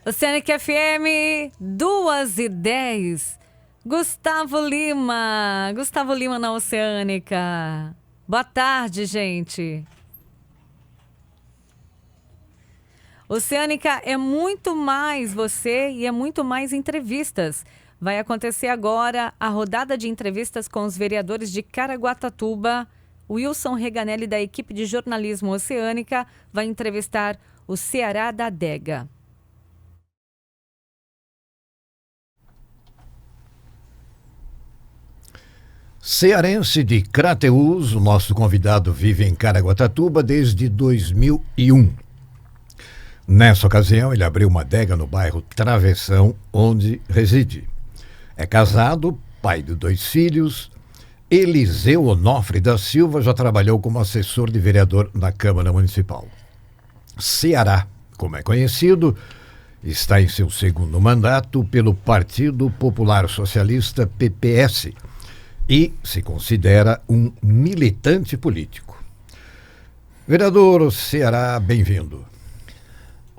Oceânica FM, 2h10. Gustavo Lima na Oceânica. Boa tarde, gente. Oceânica é muito mais você e é muito mais entrevistas. Vai acontecer agora a rodada de entrevistas com os vereadores de Caraguatatuba. Wilson Reganelli, da equipe de jornalismo Oceânica, vai entrevistar o Ceará da Adega. Cearense de Crateús, o nosso convidado vive em Caraguatatuba desde 2001. Nessa ocasião, ele abriu uma adega no bairro Travessão, onde reside. É casado, pai de 2 filhos. Eliseu Onofre da Silva já trabalhou como assessor de vereador na Câmara Municipal. Ceará, como é conhecido, está em seu 2º mandato pelo Partido Popular Socialista, PPS, e se considera um militante político. Vereador Ceará, bem-vindo.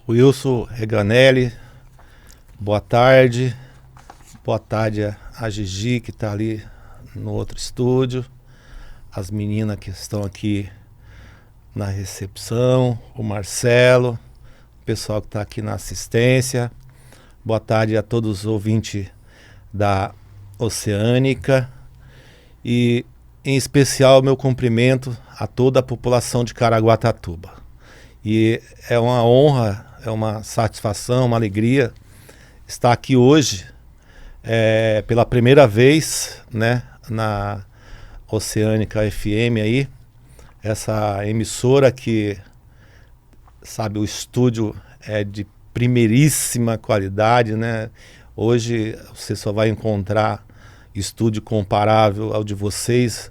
Wilson Reganelli, boa tarde. Boa tarde a Gigi, que está ali no outro estúdio, as meninas que estão aqui na recepção, o Marcelo, o pessoal que está aqui na assistência. Boa tarde a todos os ouvintes da Oceânica e, em especial, meu cumprimento a toda a população de Caraguatatuba. E é uma honra, é uma satisfação, uma alegria estar aqui hoje, pela primeira vez, né, na Oceânica FM aí, essa emissora que, sabe, o estúdio é de primeiríssima qualidade, né? Hoje você só vai encontrar estúdio comparável ao de vocês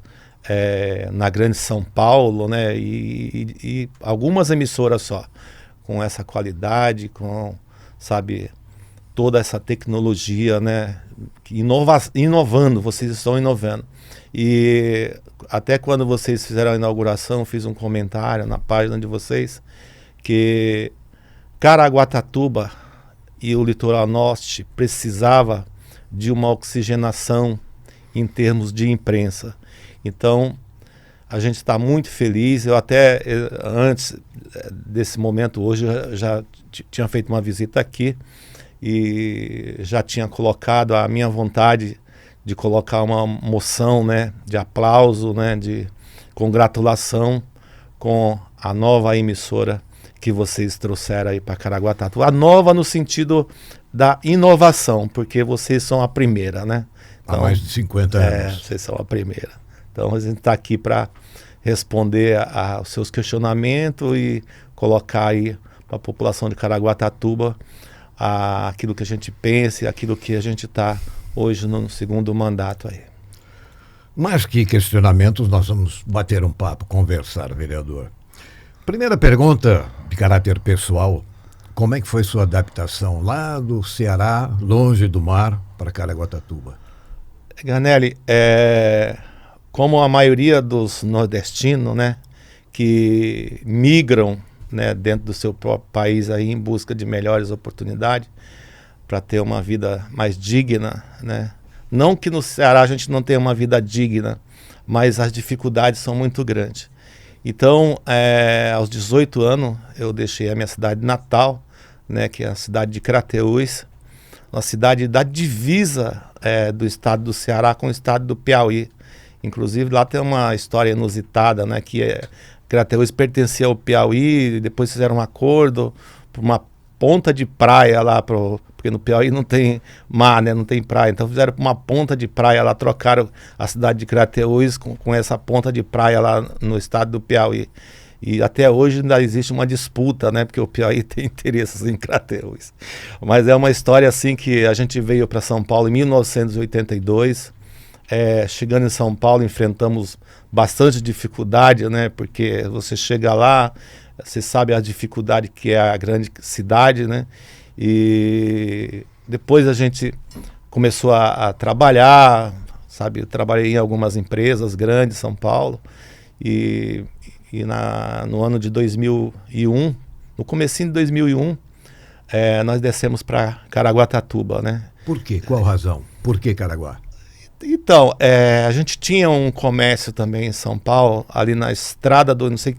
na Grande São Paulo, né? E algumas emissoras só com essa qualidade, com, sabe, toda essa tecnologia, né? Inovando, vocês estão inovando. E até quando vocês fizeram a inauguração, fiz um comentário na página de vocês que Caraguatatuba e o litoral norte precisava de uma oxigenação em termos de imprensa. Então, a gente está muito feliz. Eu até, antes desse momento, hoje, já tinha feito uma visita aqui e já tinha colocado a minha vontade de colocar uma moção, né, de aplauso, né, de congratulação com a nova emissora que vocês trouxeram aí para Caraguatatuba. A nova no sentido da inovação, porque vocês são a primeira, né? Então, há mais de 50 anos. Vocês são a primeira. Então a gente está aqui para responder aos seus questionamentos e colocar aí para a população de Caraguatatuba aquilo que a gente pensa e aquilo que a gente está hoje no 2º mandato aí. Mais que questionamentos, nós vamos bater um papo, conversar, vereador. Primeira pergunta de caráter pessoal: como é que foi sua adaptação lá do Ceará, longe do mar, para Caraguatatuba? Ganelli, como a maioria dos nordestinos, né, que migram, né, dentro do seu próprio país aí em busca de melhores oportunidades para ter uma vida mais digna, né? Não que no Ceará a gente não tenha uma vida digna, mas as dificuldades são muito grandes. Então, aos 18 anos, eu deixei a minha cidade natal, né, que é a cidade de Crateús, uma cidade da divisa do estado do Ceará com o estado do Piauí. Inclusive, lá tem uma história inusitada, né, que Crateús pertencia ao Piauí, depois fizeram um acordo por uma ponta de praia lá, porque no Piauí não tem mar, né, não tem praia, então fizeram uma ponta de praia lá, trocaram a cidade de Crateús com essa ponta de praia lá no estado do Piauí. E até hoje ainda existe uma disputa, né, porque o Piauí tem interesses em Crateús. Mas é uma história assim que a gente veio para São Paulo em 1982, chegando em São Paulo enfrentamos bastante dificuldade, né, porque você chega lá, você sabe a dificuldade que é a grande cidade, né, e depois a gente começou a trabalhar, sabe, eu trabalhei em algumas empresas grandes em São Paulo, e no ano de 2001, no comecinho de 2001, nós descemos para Caraguatatuba, né? Por quê? Qual razão? Por que Caraguá? Então, a gente tinha um comércio também em São Paulo, ali na estrada do, não sei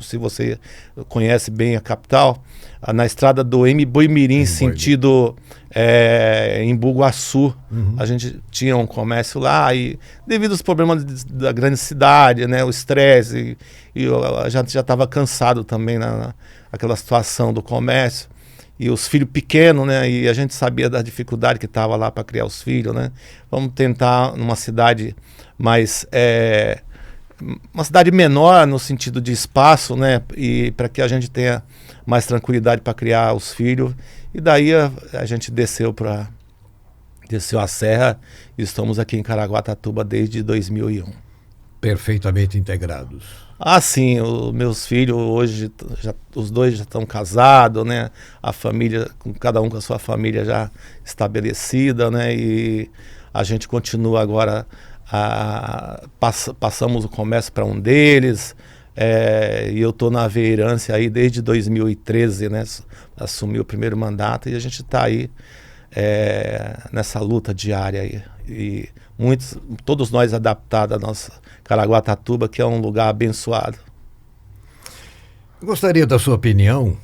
se você conhece bem a capital, na estrada do Embu-Mirim, sentido Embu-Guaçu. A gente tinha um comércio lá e devido aos problemas da grande cidade, né, o estresse, e eu já estava cansado também naquela situação do comércio. E os filhos pequenos, né? E a gente sabia da dificuldade que estava lá para criar os filhos, né? Vamos tentar numa cidade mais... uma cidade menor no sentido de espaço, né? E para que a gente tenha mais tranquilidade para criar os filhos. E daí a gente desceu a serra e estamos aqui em Caraguatatuba desde 2001. Perfeitamente integrados. Ah, sim, os meus filhos hoje, os dois já estão casados, né? A família, cada um com a sua família já estabelecida, né? E a gente continua agora, passamos o comércio para um deles, e eu estou na vereança aí desde 2013, né? Assumi o primeiro mandato e a gente está aí nessa luta diária aí. E todos nós adaptados à nossa Caraguatatuba, que é um lugar abençoado. Gostaria da sua opinião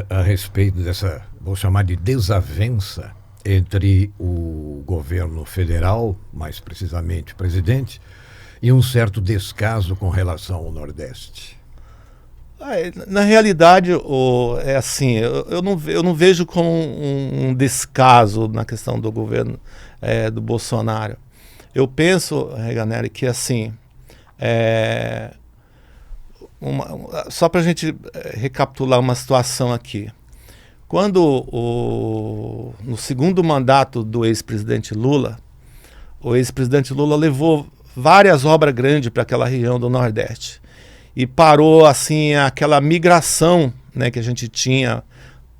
a respeito dessa, vou chamar de desavença, entre o governo federal, mais precisamente o presidente, e um certo descaso com relação ao Nordeste. Na realidade, é assim, eu não vejo como um descaso na questão do governo do Bolsonaro. Eu penso, Reganelli, que assim, só para a gente recapitular uma situação aqui. Quando no segundo mandato do ex-presidente Lula, o ex-presidente Lula levou várias obras grandes para aquela região do Nordeste. E parou assim aquela migração, né, que a gente tinha,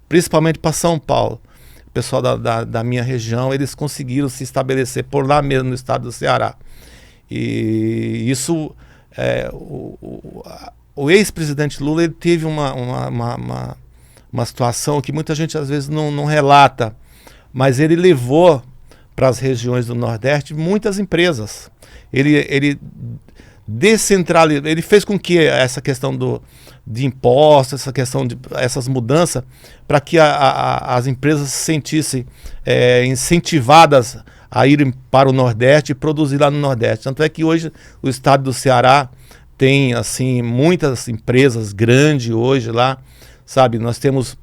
principalmente para São Paulo. O pessoal da minha região, eles conseguiram se estabelecer por lá mesmo no estado do Ceará. E isso, o ex-presidente Lula, ele teve uma situação que muita gente às vezes não relata, mas ele levou para as regiões do Nordeste muitas empresas. Ele descentralizar, ele fez com que essa questão de impostos, essas mudanças, para que as empresas se sentissem incentivadas a irem para o Nordeste e produzir lá no Nordeste. Tanto é que hoje o estado do Ceará tem assim muitas empresas grandes hoje lá, sabe? Nós temos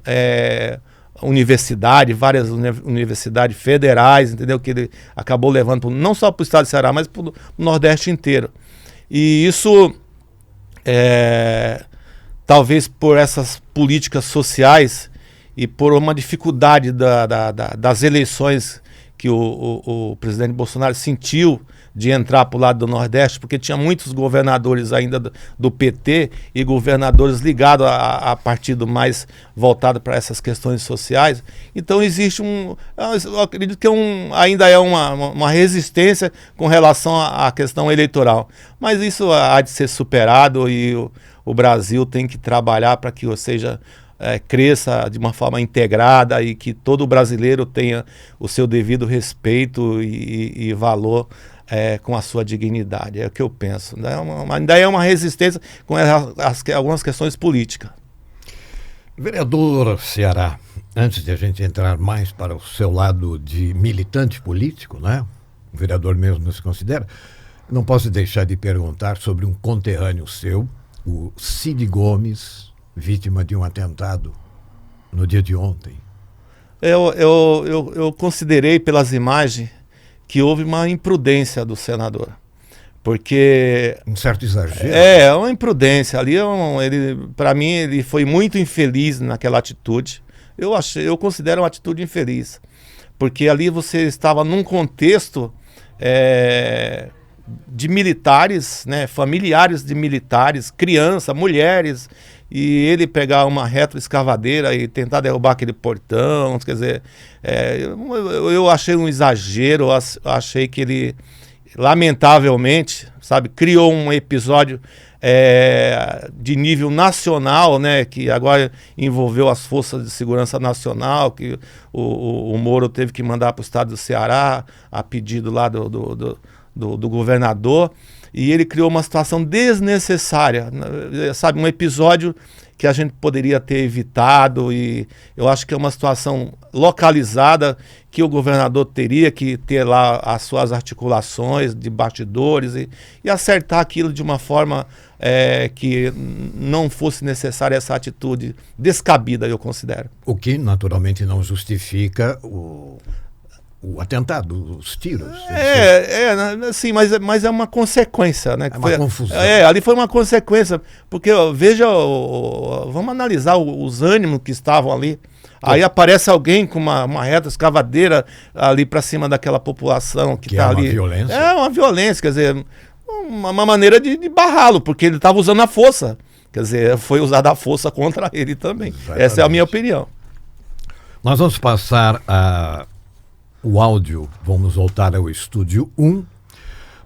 várias universidades federais, entendeu? Que ele acabou levando não só para o estado do Ceará, mas para o Nordeste inteiro. E isso, talvez por essas políticas sociais e por uma dificuldade das eleições que o presidente Bolsonaro sentiu de entrar para o lado do Nordeste, porque tinha muitos governadores ainda do PT e governadores ligados a partido mais voltado para essas questões sociais. Então existe eu acredito que ainda é uma resistência com relação à questão eleitoral. Mas isso há de ser superado e o Brasil tem que trabalhar para que cresça de uma forma integrada e que todo brasileiro tenha o seu devido respeito e valor com a sua dignidade. É o que eu penso. Ainda é uma resistência com algumas questões políticas. Vereador Ceará, antes de a gente entrar mais para o seu lado de militante político, né? O vereador mesmo não se considera, não posso deixar de perguntar sobre um conterrâneo seu, o Cid Gomes, vítima de um atentado no dia de ontem. Eu considerei pelas imagens que houve uma imprudência do senador, porque um certo exagero. Uma imprudência ali. Para mim, ele foi muito infeliz naquela atitude. Eu considero uma atitude infeliz, porque ali você estava num contexto de militares, né, familiares de militares, crianças, mulheres, e ele pegar uma retroescavadeira e tentar derrubar aquele portão, quer dizer, eu achei um exagero, achei que ele, lamentavelmente, sabe, criou um episódio de nível nacional, né, que agora envolveu as Forças de Segurança Nacional, que o Moro teve que mandar para o estado do Ceará, a pedido lá do governador, e ele criou uma situação desnecessária, sabe, um episódio que a gente poderia ter evitado, e eu acho que é uma situação localizada que o governador teria que ter lá as suas articulações de bastidores e acertar aquilo de uma forma que não fosse necessária essa atitude descabida, eu considero. O que naturalmente não justifica o atentado, os tiros. Sim, mas é uma consequência, né? É uma confusão. Ali foi uma consequência, porque veja, vamos analisar os ânimos que estavam ali. Aí aparece alguém com uma reta escavadeira ali para cima daquela população que está ali. É uma violência. É uma violência, quer dizer, uma maneira de barrá-lo, porque ele estava usando a força. Quer dizer, foi usada a força contra ele também. Exatamente. Essa é a minha opinião. Nós vamos passar o áudio, vamos voltar ao estúdio 1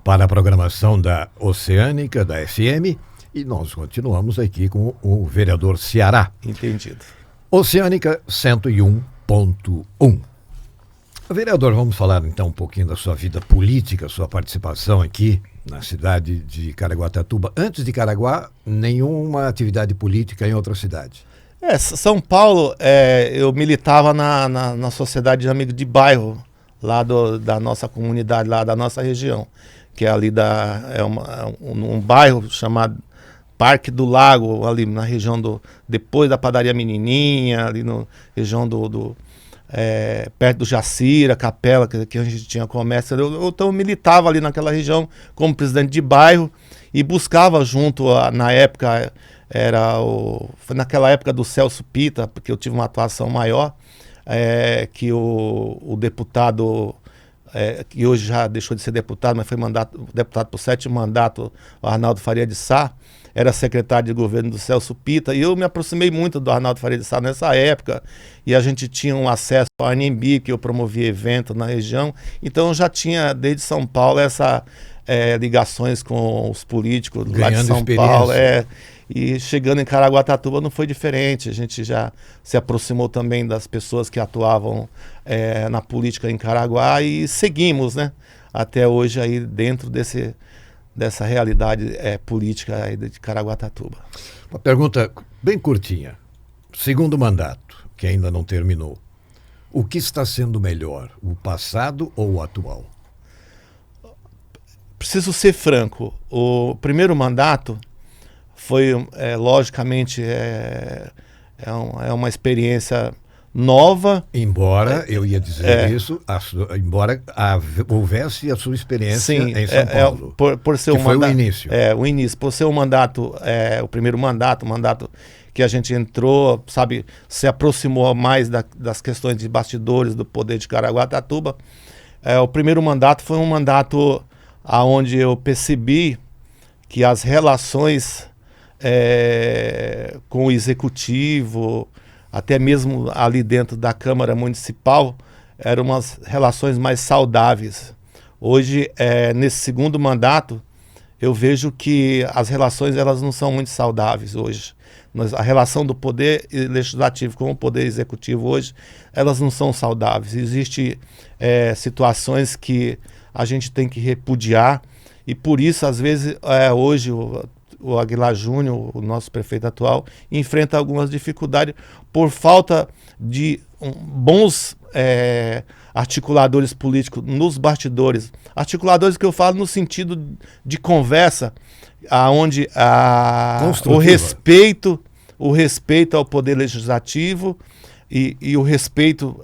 para a programação da Oceânica, da FM, e nós continuamos aqui com o vereador Ceará. Entendido. Oceânica 101.1. Vereador, vamos falar então um pouquinho da sua vida política, sua participação aqui na cidade de Caraguatatuba. Antes de Caraguá, nenhuma atividade política em outra cidade. São Paulo, eu militava na Sociedade de Amigos de Bairro, lá da nossa comunidade, lá da nossa região, que é ali um bairro chamado Parque do Lago, ali na região depois da Padaria Menininha, ali na região perto do Jacira, Capela, que a gente tinha comércio. Então eu militava ali naquela região como presidente de bairro e buscava junto, na época, foi naquela época do Celso Pita, porque eu tive uma atuação maior, que o deputado, que hoje já deixou de ser deputado, mas foi deputado por 7 mandatos, o Arnaldo Faria de Sá, era secretário de governo do Celso Pita, e eu me aproximei muito do Arnaldo Faria de Sá nessa época, e a gente tinha um acesso ao ANEMBI, que eu promovia eventos na região, então eu já tinha, desde São Paulo, ligações com os políticos lá de São Paulo. E chegando em Caraguatatuba não foi diferente, a gente já se aproximou também das pessoas que atuavam na política em Caraguá e seguimos, né, até hoje aí dentro dessa realidade política aí de Caraguatatuba. Uma pergunta bem curtinha. Segundo mandato, que ainda não terminou, o que está sendo melhor, o passado ou o atual? Preciso ser franco, o primeiro mandato foi, logicamente, uma experiência nova. Embora, eu ia dizer isso, embora houvesse a sua experiência em São Paulo. Por ser que foi o início. O início. Por ser um mandato, o primeiro mandato, que a gente entrou, sabe, se aproximou mais das questões de bastidores do poder de Caraguatatuba. O primeiro mandato foi um mandato onde eu percebi que as relações com o executivo, até mesmo ali dentro da Câmara Municipal, eram umas relações mais saudáveis. Hoje, nesse segundo mandato, eu vejo que as relações elas não são muito saudáveis hoje. A relação do poder legislativo com o poder executivo hoje, elas não são saudáveis. Existem situações que a gente tem que repudiar e por isso, às vezes, hoje o Aguilar Júnior, o nosso prefeito atual, enfrenta algumas dificuldades por falta de bons articuladores políticos nos bastidores. Articuladores que eu falo no sentido de conversa, onde o respeito ao poder legislativo e o respeito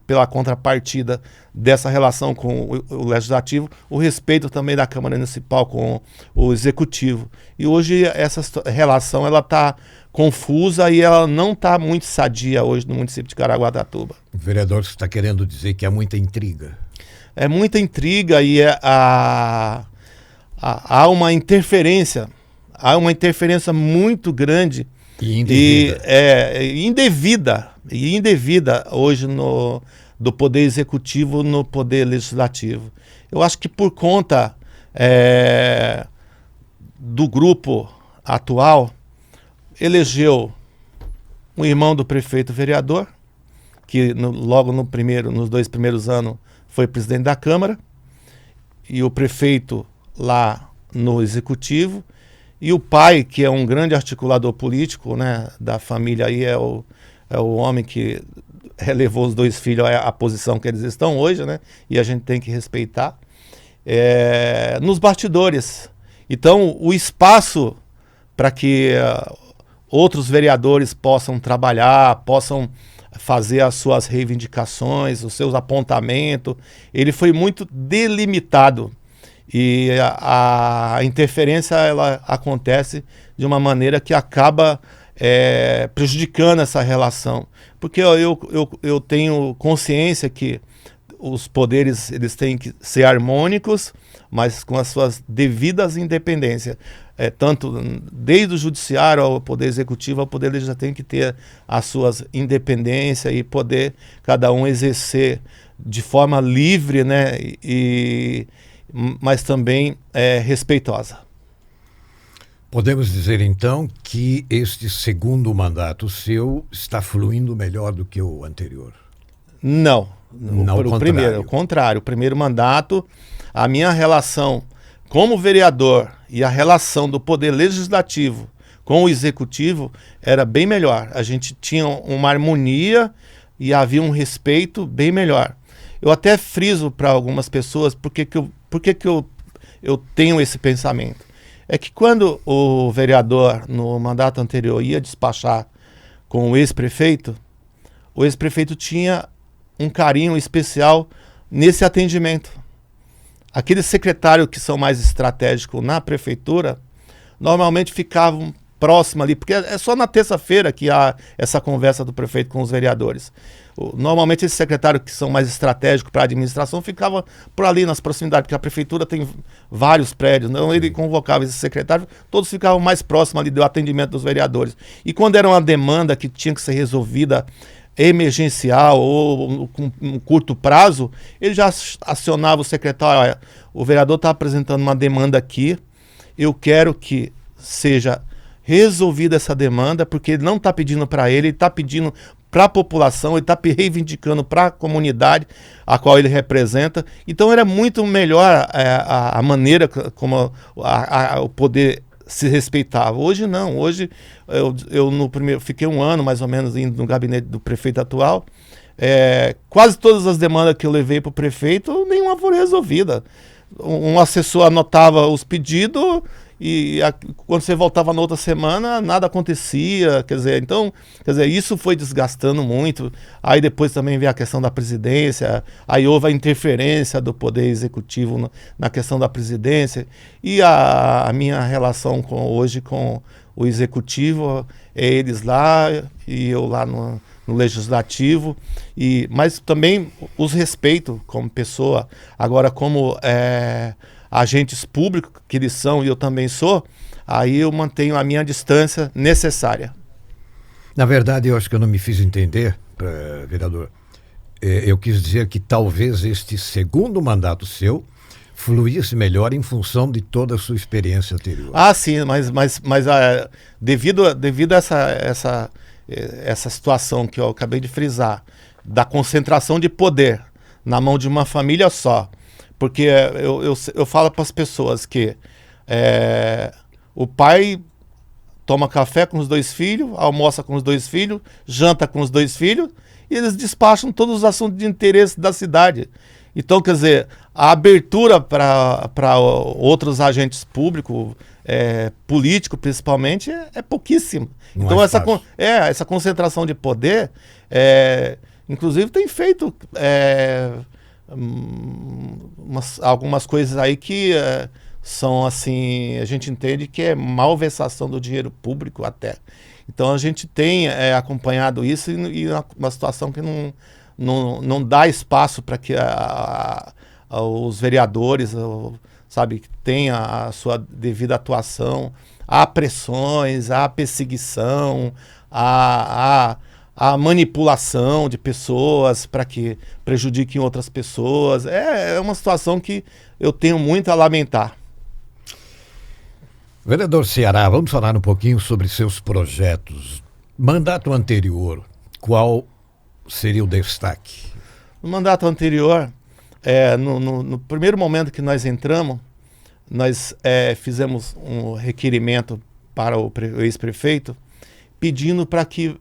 pela contrapartida dessa relação com o legislativo, o respeito também da Câmara Municipal com o executivo. E hoje essa relação ela está confusa e ela não está muito sadia hoje no município de Caraguatatuba. O vereador está querendo dizer que há muita intriga. É muita intriga e há uma interferência, muito grande e indevida hoje do poder executivo no poder legislativo. Eu acho que por conta do grupo atual elegeu um irmão do prefeito vereador, que logo nos 2 primeiros anos foi presidente da Câmara, e o prefeito lá no executivo, e o pai, que é um grande articulador político, né, da família, aí é o homem que levou os 2 filhos à posição que eles estão hoje, né, e a gente tem que respeitar, nos bastidores. Então, o espaço para que outros vereadores possam trabalhar, possam fazer as suas reivindicações, os seus apontamentos, ele foi muito delimitado. E a interferência, ela acontece de uma maneira que acaba prejudicando essa relação. Porque eu tenho consciência que os poderes, eles têm que ser harmônicos, mas com as suas devidas independências. Tanto desde o judiciário ao poder executivo ao poder legislativo, tem que ter as suas independências e poder cada um exercer de forma livre, né, mas também respeitosa. Podemos dizer então que este segundo mandato seu está fluindo melhor do que o anterior? Não, o primeiro, o contrário. O primeiro mandato, a minha relação como vereador e a relação do poder legislativo com o executivo era bem melhor. A gente tinha uma harmonia e havia um respeito bem melhor. Eu até friso para algumas pessoas por que eu tenho esse pensamento. É que quando o vereador, no mandato anterior, ia despachar com o ex-prefeito tinha um carinho especial nesse atendimento. Aqueles secretários que são mais estratégicos na prefeitura, normalmente ficavam próximos ali, porque é só na terça-feira que há essa conversa do prefeito com os vereadores. Normalmente esses secretários que são mais estratégicos para a administração ficavam por ali nas proximidades, porque a prefeitura tem vários prédios, então ele convocava esses secretários, todos ficavam mais próximos ali do atendimento dos vereadores. E quando era uma demanda que tinha que ser resolvida emergencial ou com um curto prazo, ele já acionava o secretário: olha, o vereador está apresentando uma demanda aqui, eu quero que seja resolvida essa demanda, porque ele não está pedindo para ele está pedindo para a população, ele está reivindicando para a comunidade a qual ele representa. Então era muito melhor a maneira como o poder se respeitava. Hoje não, hoje eu no primeiro, fiquei um ano mais ou menos indo no gabinete do prefeito atual, quase todas as demandas que eu levei para o prefeito, nenhuma foi resolvida. Um assessor anotava os pedidos e quando você voltava na outra semana, nada acontecia, quer dizer, isso foi desgastando muito. Aí depois também veio a questão da presidência, aí houve a interferência do poder executivo na questão da presidência, e a minha relação hoje com o executivo é eles lá e eu lá no legislativo, mas também os respeito como pessoa. Agora, como agentes públicos que eles são e eu também sou, aí eu mantenho a minha distância necessária. Na verdade, eu acho que eu não me fiz entender, vereador. Eu quis dizer que talvez este segundo mandato seu fluísse melhor em função de toda a sua experiência anterior. Ah, sim, mas devido a essa situação que eu acabei de frisar, da concentração de poder na mão de uma família só, porque eu falo para as pessoas que o pai toma café com os 2 filhos, almoça com os 2 filhos, janta com os 2 filhos, e eles despacham todos os assuntos de interesse da cidade. Então, quer dizer, a abertura para outros agentes públicos, políticos principalmente, é pouquíssima. Então, essa concentração de poder, inclusive, tem feito algumas coisas aí que são assim, a gente entende que é malversação do dinheiro público até. Então a gente tem acompanhado isso e uma situação que não dá espaço para que os vereadores, sabe, tenham a sua devida atuação. Há pressões, há perseguição, há manipulação de pessoas para que prejudiquem outras pessoas. É uma situação que eu tenho muito a lamentar. Vereador Ceará, vamos falar um pouquinho sobre seus projetos. Mandato anterior, qual seria o destaque? No mandato anterior, no primeiro momento que nós entramos, nós fizemos um requerimento para o ex-prefeito, pedindo para que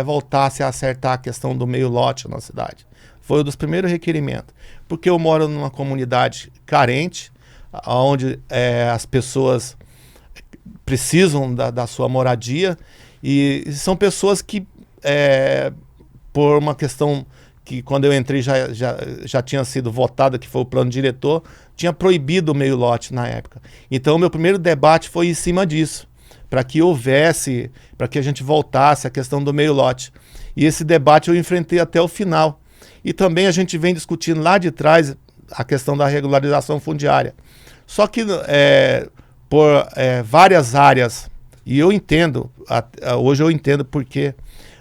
voltasse a acertar a questão do meio lote na cidade. Foi um dos primeiros requerimentos, porque eu moro numa comunidade carente, onde as pessoas precisam da sua moradia, e são pessoas que, por uma questão que quando eu entrei já tinha sido votada, que foi o plano diretor, tinha proibido o meio lote na época. Então o meu primeiro debate foi em cima disso, para que houvesse, para que a gente voltasse à questão do meio lote. E esse debate eu enfrentei até o final. E também a gente vem discutindo lá de trás a questão da regularização fundiária. Só que por várias áreas, e eu entendo, hoje eu entendo porque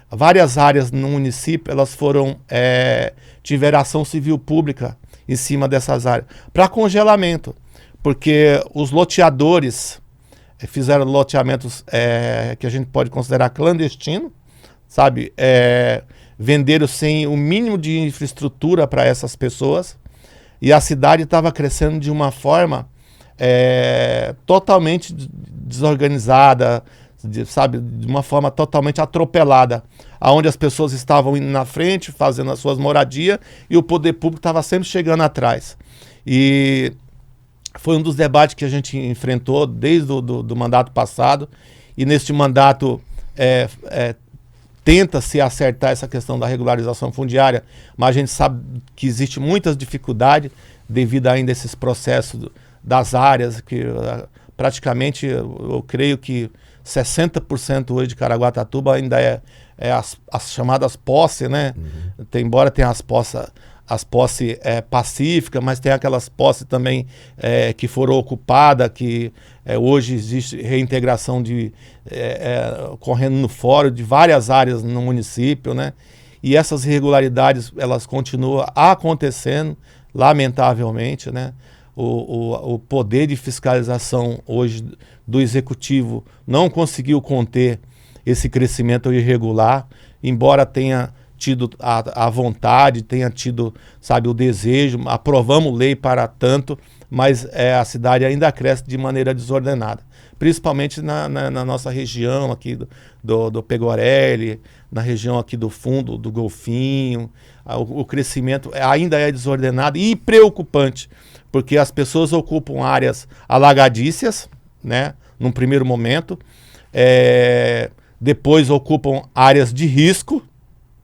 várias áreas no município, elas tiveram ação civil pública em cima dessas áreas, para congelamento, porque os loteadores fizeram loteamentos que a gente pode considerar clandestino, sabe? Venderam sem o mínimo de infraestrutura para essas pessoas, e a cidade estava crescendo de uma forma totalmente desorganizada, sabe, de uma forma totalmente atropelada, aonde as pessoas estavam indo na frente, fazendo as suas moradias, e o poder público estava sempre chegando atrás. E foi um dos debates que a gente enfrentou desde do mandato passado, e neste mandato tenta-se acertar essa questão da regularização fundiária, mas a gente sabe que existe muitas dificuldades devido ainda a esses processos das áreas, que praticamente eu creio que 60% hoje de Caraguatatuba ainda é as chamadas posses, né? Uhum. Embora tenha as posses pacíficas, mas tem aquelas posses também que foram ocupadas, que hoje existe reintegração correndo no fórum de várias áreas no município, né? E essas irregularidades, elas continuam acontecendo, lamentavelmente, né? O poder de fiscalização hoje do executivo não conseguiu conter esse crescimento irregular, embora tenha tido a vontade, tenha tido, sabe, o desejo, aprovamos lei para tanto, mas a cidade ainda cresce de maneira desordenada, principalmente na nossa região aqui do Pegorelli, na região aqui do fundo do Golfinho. O crescimento ainda é desordenado e preocupante, porque as pessoas ocupam áreas alagadícias, né, num primeiro momento, depois ocupam áreas de risco,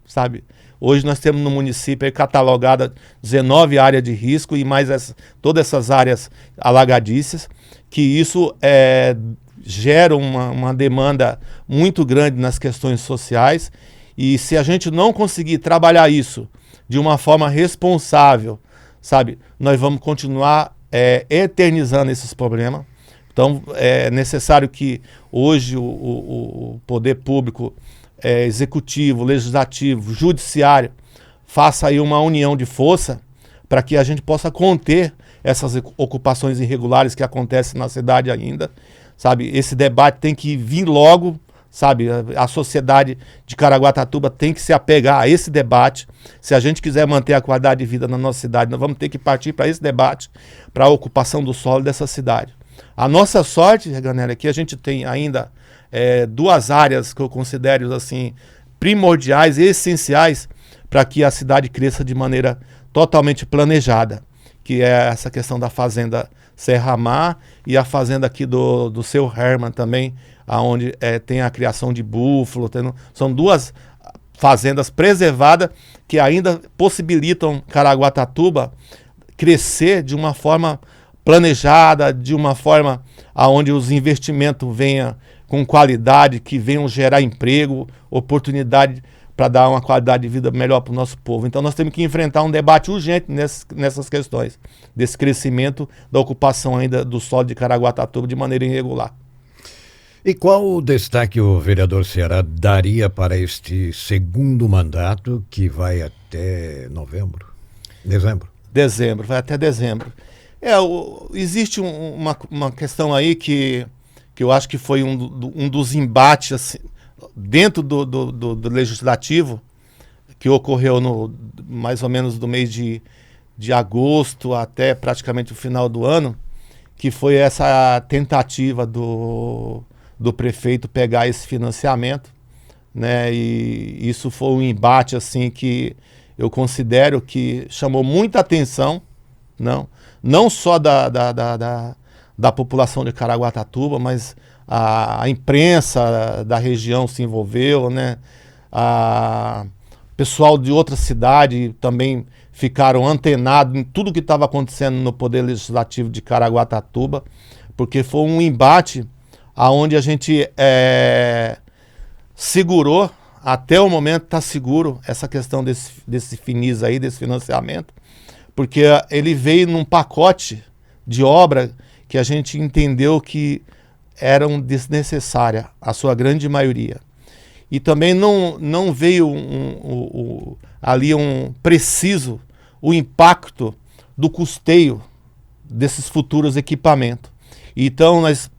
sabe? Hoje nós temos no município catalogada 19 áreas de risco e mais todas essas áreas alagadícias, que isso gera uma demanda muito grande nas questões sociais, e se a gente não conseguir trabalhar isso de uma forma responsável, sabe, nós vamos continuar eternizando esses problemas. Então é necessário que hoje o poder público, executivo, legislativo, judiciário, faça aí uma união de força para que a gente possa conter essas ocupações irregulares que acontecem na cidade ainda, sabe? Esse debate tem que vir logo, sabe? A sociedade de Caraguatatuba tem que se apegar a esse debate. Se a gente quiser manter a qualidade de vida na nossa cidade, nós vamos ter que partir para esse debate, para a ocupação do solo dessa cidade. A nossa sorte, Reganelli, é que a gente tem ainda duas áreas que eu considero assim primordiais e essenciais para que a cidade cresça de maneira totalmente planejada, que é essa questão da fazenda Serra Mar e a fazenda aqui do seu Herman também, onde tem a criação de búfalo. São duas fazendas preservadas que ainda possibilitam Caraguatatuba crescer de uma forma planejada, de uma forma onde os investimentos venham com qualidade, que venham gerar emprego, oportunidade para dar uma qualidade de vida melhor para o nosso povo. Então nós temos que enfrentar um debate urgente nessas questões, desse crescimento da ocupação ainda do solo de Caraguatatuba de maneira irregular. E qual o destaque o vereador Ceará daria para este segundo mandato, que vai até dezembro? Vai até dezembro. Existe uma questão aí que que eu acho que foi um dos embates assim, dentro do legislativo, que ocorreu mais ou menos do mês de agosto até praticamente o final do ano, que foi essa tentativa do prefeito pegar esse financiamento, né? E isso foi um embate assim que eu considero que chamou muita atenção, não só da população de Caraguatatuba, mas a imprensa da região se envolveu, né? Pessoal de outra cidade também ficaram antenados em tudo que estava acontecendo no Poder Legislativo de Caraguatatuba, porque foi um embate onde a gente segurou, até o momento está seguro, essa questão desse FINIS aí, desse financiamento, porque ele veio num pacote de obra que a gente entendeu que eram desnecessárias, a sua grande maioria. E também não veio ali preciso o impacto do custeio desses futuros equipamentos. Então, nós,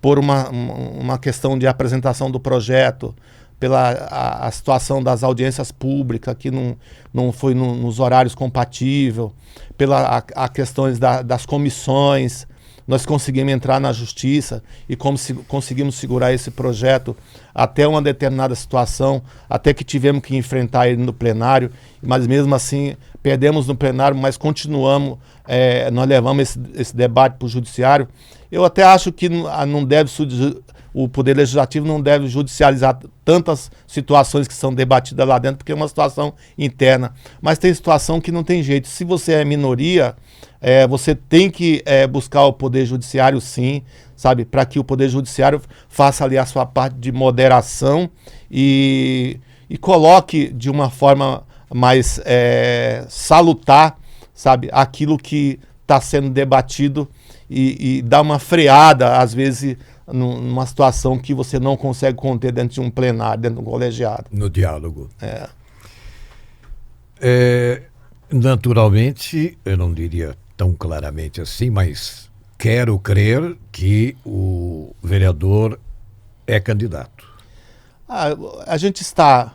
por uma questão de apresentação do projeto, pela a situação das audiências públicas, que não foi nos horários compatíveis, pela questões das comissões, nós conseguimos entrar na justiça e conseguimos segurar esse projeto até uma determinada situação, até que tivemos que enfrentar ele no plenário, mas mesmo assim perdemos no plenário, mas continuamos, nós levamos esse debate para o judiciário. Eu até acho que não deve o Poder Legislativo não deve judicializar tantas situações que são debatidas lá dentro, porque é uma situação interna. Mas tem situação que não tem jeito. Se você é minoria, você tem que buscar o Poder Judiciário, sim, sabe? Para que o Poder Judiciário faça ali a sua parte de moderação e coloque de uma forma mais salutar, sabe? Aquilo que está sendo debatido e dar uma freada, às vezes, numa situação que você não consegue conter dentro de um plenário, dentro de um colegiado. No diálogo. Naturalmente, eu não diria tão claramente assim, mas quero crer que o vereador é candidato. A gente está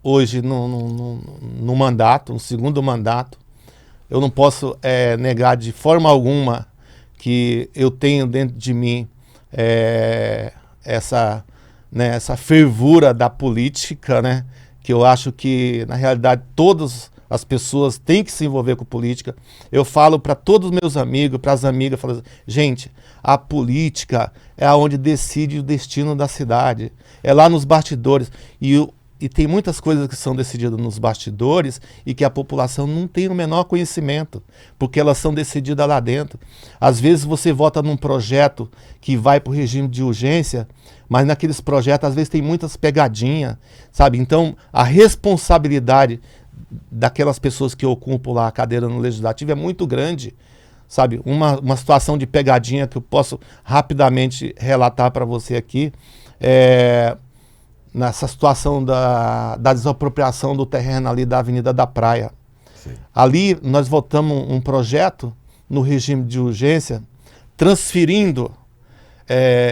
hoje no mandato, no segundo mandato. Eu não posso negar de forma alguma que eu tenho dentro de mim essa fervura da política, né? Que eu acho que, na realidade, todas as pessoas têm que se envolver com política. Eu falo para todos os meus amigos, para as amigas, falo assim, gente, a política é onde decide o destino da cidade, é lá nos bastidores. E tem muitas coisas que são decididas nos bastidores e que a população não tem o menor conhecimento, porque elas são decididas lá dentro. Às vezes você vota num projeto que vai para o regime de urgência, mas naqueles projetos às vezes tem muitas pegadinhas, sabe? Então a responsabilidade daquelas pessoas que ocupam lá a cadeira no Legislativo é muito grande, sabe? Uma situação de pegadinha que eu posso rapidamente relatar para você aqui nessa situação da desapropriação do terreno ali da Avenida da Praia. Sim. Ali nós votamos um projeto no regime de urgência, transferindo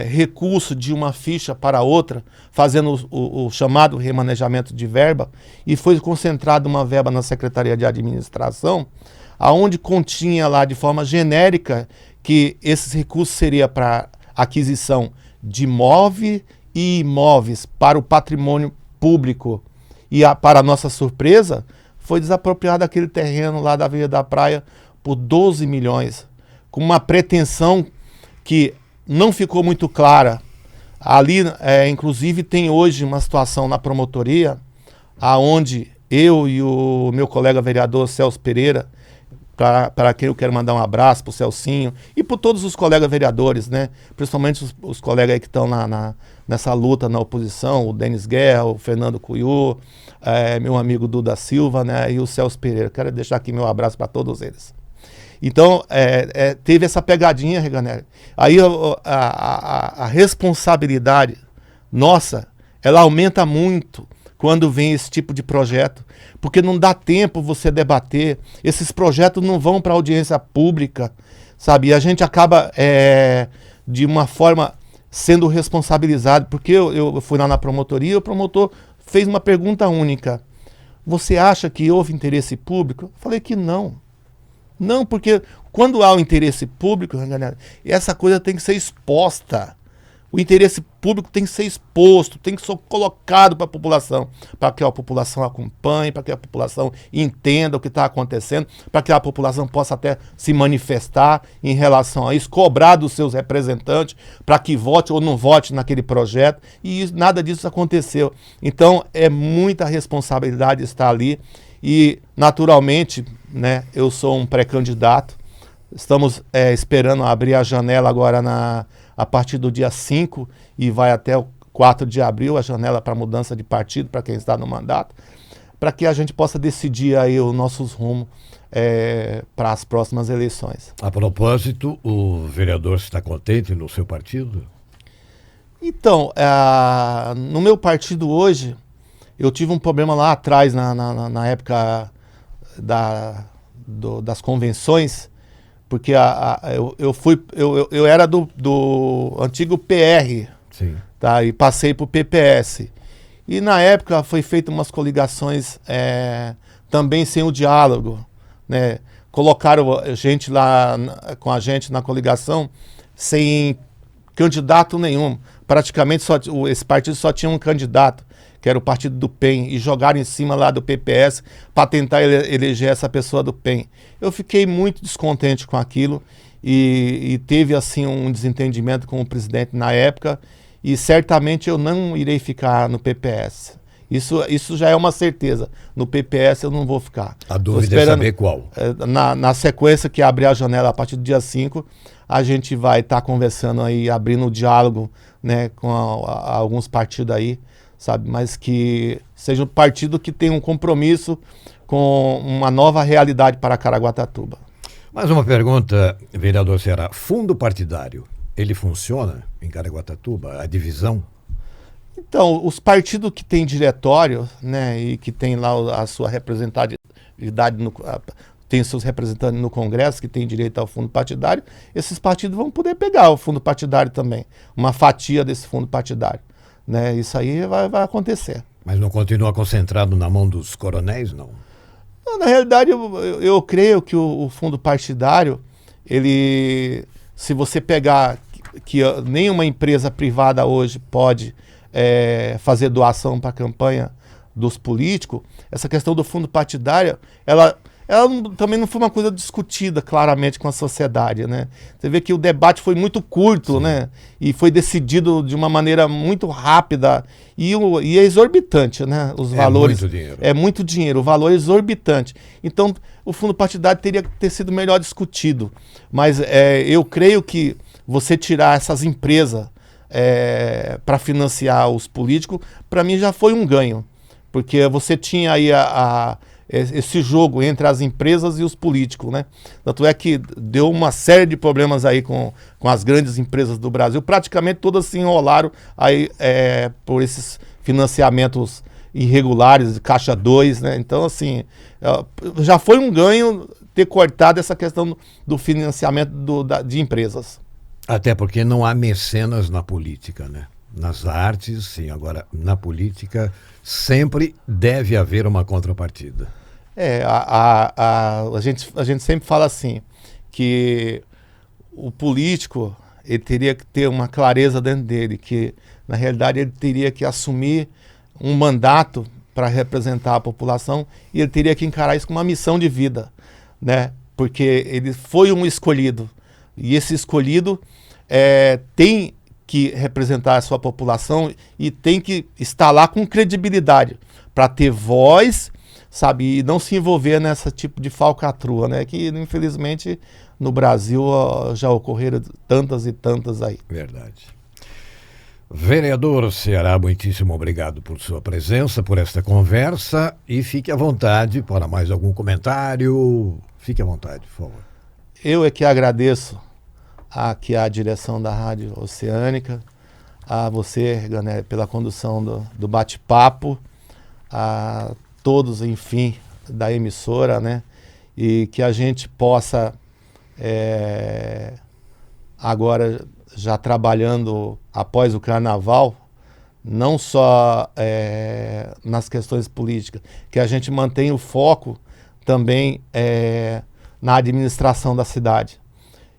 recurso de uma ficha para outra, fazendo o chamado remanejamento de verba, e foi concentrada uma verba na Secretaria de Administração, aonde continha lá de forma genérica que esses recursos seriam para aquisição de imóveis para o patrimônio público. E para nossa surpresa, foi desapropriado aquele terreno lá da Avenida da Praia por 12 milhões, com uma pretensão que não ficou muito clara. Ali, inclusive, tem hoje uma situação na promotoria, aonde eu e o meu colega vereador Celso Pereira, para quem eu quero mandar um abraço, para o Celcinho e para todos os colegas vereadores, né? Principalmente os colegas aí que estão nessa luta na oposição, o Denis Guerra, o Fernando Cuiú, meu amigo Duda Silva, né? E o Celso Pereira. Quero deixar aqui meu abraço para todos eles. Então, teve essa pegadinha, Reganelli. Aí a responsabilidade nossa, ela aumenta muito quando vem esse tipo de projeto, porque não dá tempo você debater, esses projetos não vão para audiência pública, sabe? E a gente acaba de uma forma sendo responsabilizado, porque eu fui lá na promotoria e o promotor fez uma pergunta única. Você acha que houve interesse público? Eu falei que não. Não, porque quando há o interesse público, essa coisa tem que ser exposta. O interesse público tem que ser exposto, tem que ser colocado para a população, para que a população acompanhe, para que a população entenda o que está acontecendo, para que a população possa até se manifestar em relação a isso, cobrar dos seus representantes para que vote ou não vote naquele projeto, e nada disso aconteceu. Então, é muita responsabilidade estar ali e, naturalmente, né, eu sou um pré-candidato. Estamos esperando abrir a janela agora a partir do dia 5 e vai até o 4 de abril, a janela para mudança de partido, para quem está no mandato, para que a gente possa decidir aí os nossos rumos para as próximas eleições. A propósito, o vereador está contente no seu partido? Então, no meu partido hoje, eu tive um problema lá atrás, na época das convenções, porque eu era do antigo PR, Sim. tá? E passei para o PPS. E na época foi feita umas coligações também sem o diálogo, né? Colocaram gente lá com a gente na coligação sem candidato nenhum. Praticamente esse partido só tinha um candidato, que era o partido do PEN, e jogaram em cima lá do PPS para tentar eleger essa pessoa do PEN. Eu fiquei muito descontente com aquilo e teve assim um desentendimento com o presidente na época, e certamente eu não irei ficar no PPS. Isso já é uma certeza. No PPS eu não vou ficar. A dúvida é saber qual. Na sequência que abrir a janela a partir do dia 5, a gente vai estar conversando aí, abrindo o diálogo, né, com alguns partidos aí, sabe, mas que seja um partido que tenha um compromisso com uma nova realidade para Caraguatatuba. Mais uma pergunta, vereador Ceará. Fundo partidário, ele funciona em Caraguatatuba? A divisão? Então, os partidos que têm diretório, né, e que tem lá a sua representatividade, tem seus representantes no Congresso, que tem direito ao fundo partidário, esses partidos vão poder pegar o fundo partidário também, uma fatia desse fundo partidário. Né, isso aí vai acontecer. Mas não continua concentrado na mão dos coronéis, não? Não, na realidade, eu creio que o fundo partidário, ele, se você pegar que nenhuma empresa privada hoje pode fazer doação para a campanha dos políticos, essa questão do fundo partidário, ela também não foi uma coisa discutida claramente com a sociedade, né? Você vê que o debate foi muito curto, né? E foi decidido de uma maneira muito rápida e é exorbitante, né? Os valores. Muito dinheiro. É muito dinheiro, o valor é exorbitante. Então, o fundo partidário teria que ter sido melhor discutido. Mas eu creio que você tirar essas empresas para financiar os políticos, para mim já foi um ganho. Porque você tinha aí esse jogo entre as empresas e os políticos, né? Tanto é que deu uma série de problemas aí com as grandes empresas do Brasil. Praticamente todas se enrolaram aí por esses financiamentos irregulares, Caixa 2, né? Então, assim, já foi um ganho ter cortado essa questão do financiamento de empresas. Até porque não há mecenas na política, né? Nas artes, sim. Agora, na política, sempre deve haver uma contrapartida. A gente sempre fala assim, que o político, ele teria que ter uma clareza dentro dele, que, na realidade, ele teria que assumir um mandato para representar a população e ele teria que encarar isso como uma missão de vida, né? Porque ele foi um escolhido, e esse escolhido tem que representar a sua população e tem que estar lá com credibilidade para ter voz, sabe, e não se envolver nessa tipo de falcatrua, né, que infelizmente no Brasil já ocorreram tantas e tantas aí. Verdade. Vereador Ceará, muitíssimo obrigado por sua presença, por esta conversa, e fique à vontade para mais algum comentário. Fique à vontade, por favor. Eu é que agradeço aqui a direção da Rádio Oceânica, a você, Ganelli, pela condução do bate-papo, a todos, enfim, da emissora, né? E que a gente possa agora já trabalhando após o carnaval, não só nas questões políticas, que a gente mantém o foco também na administração da cidade.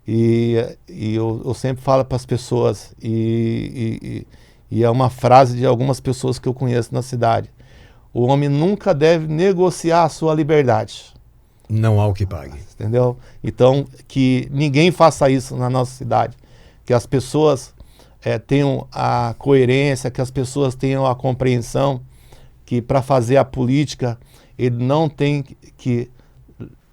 E eu sempre falo para as pessoas, e é uma frase de algumas pessoas que eu conheço na cidade: o homem nunca deve negociar a sua liberdade. Não há o que pague. Entendeu? Então, que ninguém faça isso na nossa cidade. Que as pessoas tenham a coerência, que as pessoas tenham a compreensão que para fazer a política ele não tem que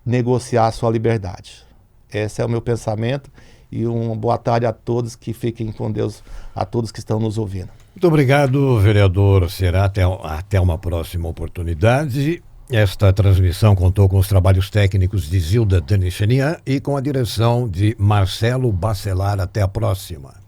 negociar a sua liberdade. Esse é o meu pensamento, e uma boa tarde a todos, que fiquem com Deus, a todos que estão nos ouvindo. Muito obrigado, vereador Será. Até uma próxima oportunidade. Esta transmissão contou com os trabalhos técnicos de Zilda Danichanian e com a direção de Marcelo Bacelar. Até a próxima.